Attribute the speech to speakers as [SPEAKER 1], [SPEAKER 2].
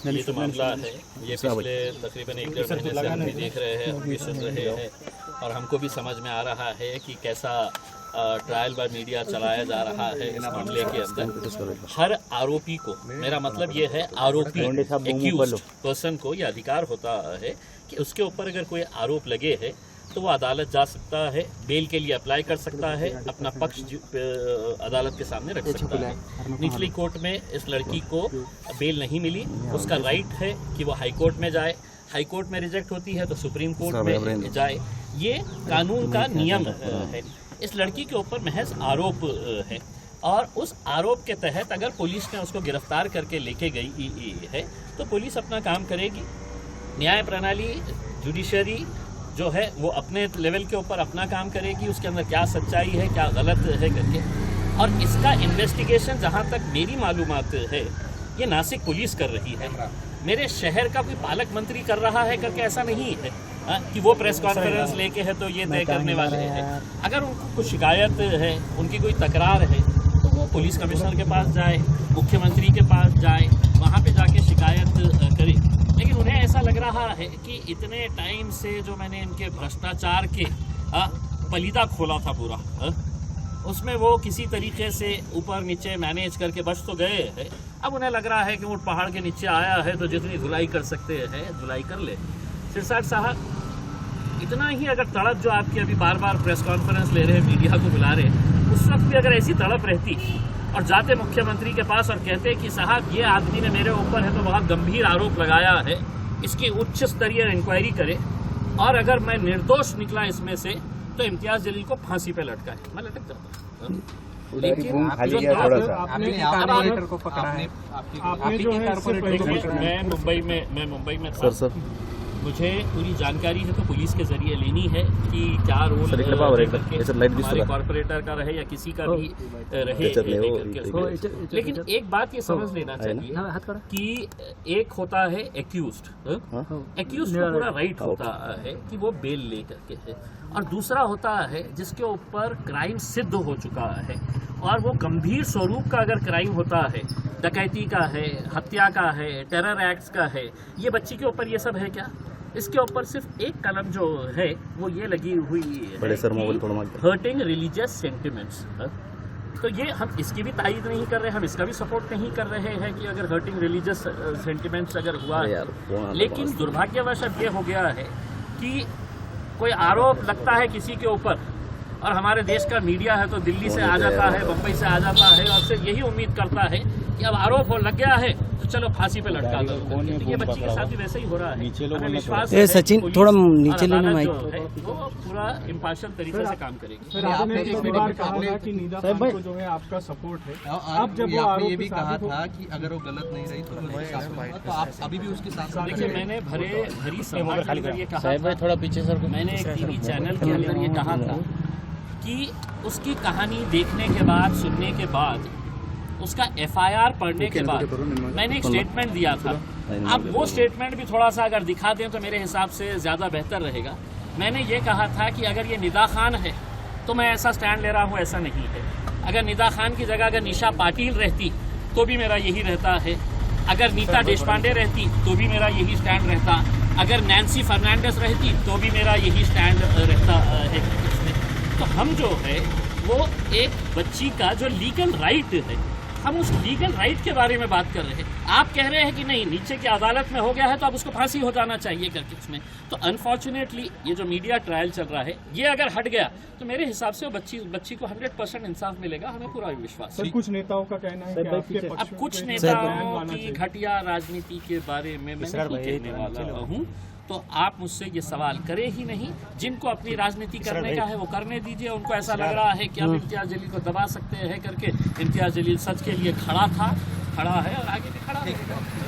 [SPEAKER 1] ये तो मामला है, ये पिछले तकरीबन 1-1.5 महीने से हम भी देख रहे हैं, हम भी सुन रहे हैं और हमको भी समझ में आ रहा है कि कैसा ट्रायल बाय मीडिया चलाया जा रहा है इस मामले के अंदर। हर आरोपी को, मेरा मतलब ये है आरोपी एक्यूज्ड पर्सन को यह अधिकार होता है कि उसके ऊपर अगर कोई आरोप लगे है तो वो अदालत जा सकता है, बेल के लिए अप्लाई कर सकता है, अपना पक्ष अदालत के सामने रख सकता है। निचली कोर्ट में इस लड़की को बेल नहीं मिली, उसका राइट है कि वो हाई कोर्ट में जाए, हाई कोर्ट में रिजेक्ट होती है तो सुप्रीम कोर्ट में जाए। ये कानून का नियम है। इस लड़की के ऊपर महज आरोप है और उस आरोप के तहत अगर पुलिस ने उसको गिरफ्तार करके लेके गई है तो पुलिस अपना काम करेगी। न्याय प्रणाली, जुडिशरी जो है वो अपने लेवल के ऊपर अपना काम करेगी, उसके अंदर क्या सच्चाई है क्या गलत है करके। और इसका इन्वेस्टिगेशन जहाँ तक मेरी मालूमात है ये नासिक पुलिस कर रही है, मेरे शहर का कोई पालक मंत्री कर रहा है करके ऐसा नहीं है कि वो प्रेस कॉन्फ्रेंस लेके है तो ये तय करने वाले हैं। अगर उनको कुछ शिकायत है, उनकी कोई तकरार है तो वो पुलिस कमिश्नर के पास जाए, मुख्यमंत्री के पास जाए, वहाँ पे जाके शिकायत करे। लेकिन उन्हें ऐसा लग रहा है कि इतने टाइम से जो मैंने इनके भ्रष्टाचार के पलीदा खोला था पूरा, उसमें वो किसी तरीके से ऊपर नीचे मैनेज करके बच तो गए हैं। अब उन्हें लग रहा है कि ऊँट पहाड़ के नीचे आया है तो जितनी धुलाई कर सकते हैं धुलाई कर ले। सिरसाट साहब, इतना ही अगर तड़प जो आपकी अभी बार बार प्रेस कॉन्फ्रेंस ले रहे, मीडिया को बुला रहे, उस वक्त भी अगर ऐसी तड़प रहती और जाते मुख्यमंत्री के पास और कहते कि साहब ये आदमी ने मेरे ऊपर है तो बहुत गंभीर आरोप लगाया है, इसकी उच्च स्तरीय इंक्वायरी करे और अगर मैं निर्दोष निकला इसमें से तो इम्तियाज जलील को फांसी पे लटकाए, मैं लटक जाता। लेकिन मैं मुंबई में था, मुझे पूरी जानकारी है तो पुलिस के जरिए लेनी है कि क्या रोल हमारे कॉर्पोरेटर का रहे या किसी का भी रहे। लेकिन एक बात ये समझ लेना चाहिए कि एक होता है एक्यूज्ड को पूरा राइट होता है कि वो बेल ले करके है, और दूसरा होता है जिसके ऊपर क्राइम सिद्ध हो चुका है और वो गंभीर स्वरूप का अगर क्राइम होता है, डकैती का है, हत्या का है, टेरर एक्ट्स का है। ये बच्ची के ऊपर ये सब है क्या? इसके ऊपर सिर्फ एक कलम जो है वो ये लगी हुई है, हर्टिंग रिलीजियस सेंटिमेंट्स। तो ये हम इसकी भी तायीद नहीं कर रहे, हम इसका भी सपोर्ट नहीं कर रहे हैं कि अगर हर्टिंग रिलीजियस सेंटिमेंट्स अगर हुआ है। लेकिन दुर्भाग्यवश अब ये हो गया है कि कोई आरोप लगता है किसी के ऊपर और हमारे देश का मीडिया है तो दिल्ली से आ जाता है, बम्बई से आ जाता है और सिर्फ यही उम्मीद करता है कि अब आरोप लग गया है तो चलो फांसी पे लटका दो। ये बच्ची के साथ भी वैसे ही हो रहा है। हमें विश्वास है
[SPEAKER 2] सचिन थोड़ा नीचे लेना माइक,
[SPEAKER 1] वो पूरा इम्पार्शियल तरीके से काम करेगी।
[SPEAKER 3] आपने एक बार कहा था कि निदा खान को जो है आपका सपोर्ट है, अब जब वो ये भी कहा था कि अगर वो गलत नहीं रही तो आप अभी भी उसके साथ।
[SPEAKER 1] देखिए, मैंने भरी सभा के अंदर ये कहा था, थोड़ा पीछे सर, मैंने एक टीवी चैनल के अंदर ये कहा था कि उसकी कहानी देखने के बाद, सुनने के बाद, उसका एफआईआर पढ़ने के बाद मैंने एक स्टेटमेंट दिया था। अब वो स्टेटमेंट भी थोड़ा सा अगर दिखा दें तो मेरे हिसाब से ज़्यादा बेहतर रहेगा। मैंने ये कहा था कि अगर ये निदा खान है तो मैं ऐसा स्टैंड ले रहा हूँ, ऐसा नहीं है। अगर निदा खान की जगह अगर निशा पाटिल रहती तो भी मेरा यही रहता है, अगर नीता देशपांडे रहती तो भी मेरा यही स्टैंड रहता, अगर नैन्सी फर्नांडिस रहती तो भी मेरा यही स्टैंड रहता है। तो हम जो है वो एक बच्ची का जो लीगल राइट है, हम उस लीगल राइट के बारे में बात कर रहे हैं। आप कह रहे हैं कि नहीं, नीचे की अदालत में हो गया है तो अब उसको फांसी हो जाना चाहिए करके उसमें। तो अनफॉर्चुनेटली ये जो मीडिया ट्रायल चल रहा है ये अगर हट गया तो मेरे हिसाब से बच्ची को 100% इंसाफ मिलेगा, हमें पूरा विश्वास है।
[SPEAKER 3] कुछ नेताओं का कहना है कि आपके
[SPEAKER 1] अब कुछ नेताओं की घटिया राजनीति के बारे में मैं नहीं कहने वाला हूँ, तो आप मुझसे ये सवाल करें ही नहीं। जिनको अपनी राजनीति करने का है वो करने दीजिए। उनको ऐसा लग रहा है कि अब इम्तियाज जलील को दबा सकते हैं करके, इम्तियाज जलील सच के लिए खड़ा है और आगे भी खड़ा रहेगा।